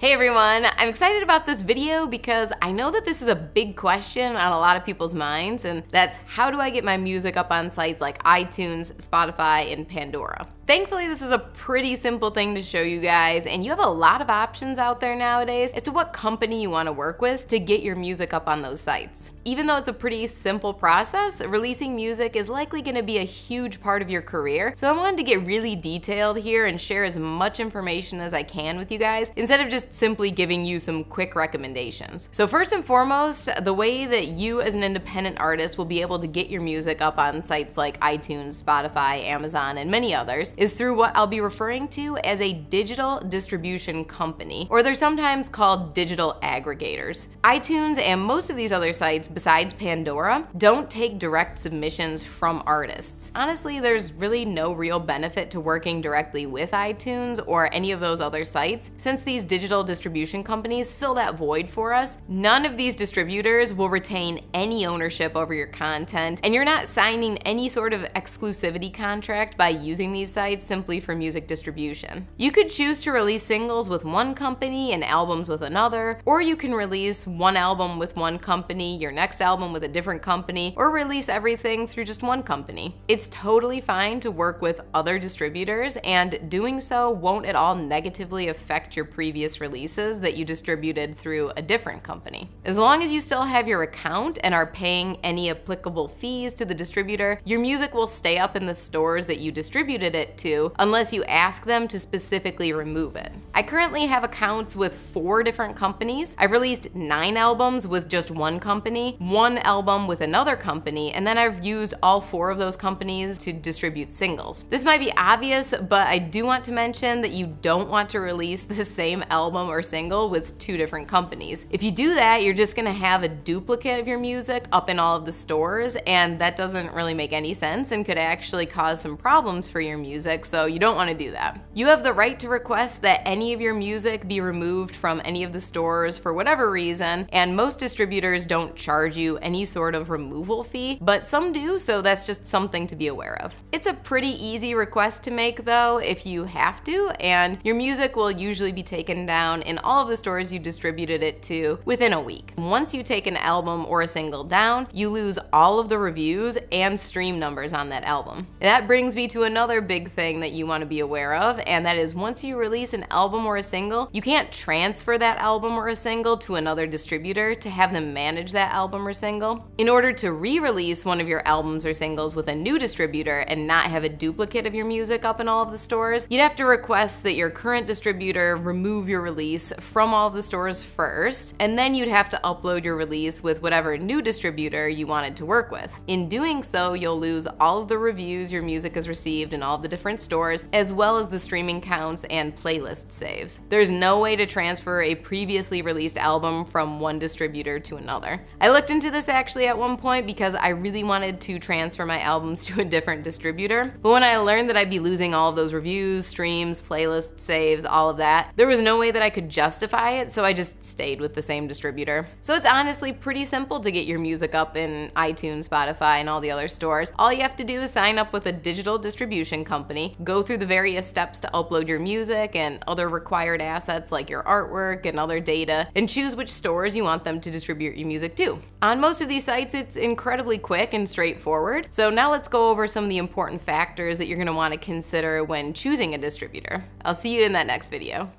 Hey everyone, I'm excited about this video because I know that this is a big question on a lot of people's minds, and that's how do I get my music up on sites like iTunes, Spotify, and Pandora. Thankfully, this is a pretty simple thing to show you guys, and you have a lot of options out there nowadays as to what company you want to work with to get your music up on those sites. Even though it's a pretty simple process, releasing music is likely going to be a huge part of your career, so I wanted to get really detailed here and share as much information as I can with you guys, instead of just simply giving you some quick recommendations. So first and foremost, the way that you as an independent artist will be able to get your music up on sites like iTunes, Spotify, Amazon, and many others is through what I'll be referring to as a digital distribution company, or they're sometimes called digital aggregators. iTunes and most of these other sites besides Pandora don't take direct submissions from artists. Honestly, there's really no real benefit to working directly with iTunes or any of those other sites, since these digital distribution companies fill that void for us. None of these distributors will retain any ownership over your content, and you're not signing any sort of exclusivity contract by using these sites simply for music distribution. You could choose to release singles with one company and albums with another, or you can release one album with one company, your next album with a different company, or release everything through just one company. It's totally fine to work with other distributors, and doing so won't at all negatively affect your previous releases that you distributed through a different company. As long as you still have your account and are paying any applicable fees to the distributor, your music will stay up in the stores that you distributed it to, unless you ask them to specifically remove it. I currently have accounts with 4 different companies. I've released 9 albums with just one company, 1 album with another company, and then I've used all 4 of those companies to distribute singles. This might be obvious, but I do want to mention that you don't want to release the same album or single with 2 different companies. If you do that, you're just gonna have a duplicate of your music up in all of the stores, and that doesn't really make any sense and could actually cause some problems for your music, so you don't want to do that. You have the right to request that any of your music be removed from any of the stores for whatever reason, and most distributors don't charge you any sort of removal fee, but some do, so that's just something to be aware of. It's a pretty easy request to make though if you have to, and your music will usually be taken down in all of the stores you distributed it to within a week. Once you take an album or a single down, you lose all of the reviews and stream numbers on that album. And that brings me to another big thing that you want to be aware of, and that is once you release an album or a single, you can't transfer that album or a single to another distributor to have them manage that album or single. In order to re-release one of your albums or singles with a new distributor and not have a duplicate of your music up in all of the stores, you'd have to request that your current distributor remove your release from all of the stores first, and then you'd have to upload your release with whatever new distributor you wanted to work with. In doing so, you'll lose all of the reviews your music has received in all of the different stores, as well as the streaming counts and playlist saves. There's no way to transfer a previously released album from one distributor to another. I looked into this actually at one point because I really wanted to transfer my albums to a different distributor, but when I learned that I'd be losing all of those reviews, streams, playlist saves, all of that, there was no way that I could justify it, so I just stayed with the same distributor. So it's honestly pretty simple to get your music up in iTunes, Spotify, and all the other stores. All you have to do is sign up with a digital distribution company, go through the various steps to upload your music and other required assets like your artwork and other data, and choose which stores you want them to distribute your music to. On most of these sites, it's incredibly quick and straightforward. So now let's go over some of the important factors that you're going to want to consider when choosing a distributor. I'll see you in that next video.